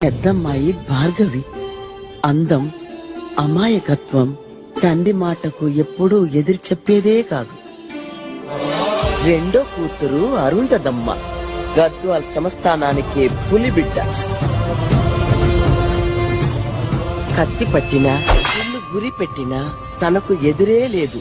పెద్దమ్మాయి భార్గవి. అందం, అమాయకత్వం, తండ్రి మాటకు ఎప్పుడూ ఎదురు చెప్పేదే కాదు. రెండో కూతురు అరుంధదమ్మ, గద్వాల్ సంస్థానానికి పులిబిడ్డ. కత్తి పట్టినా, గురి పెట్టినా తనకు ఎదురే లేదు.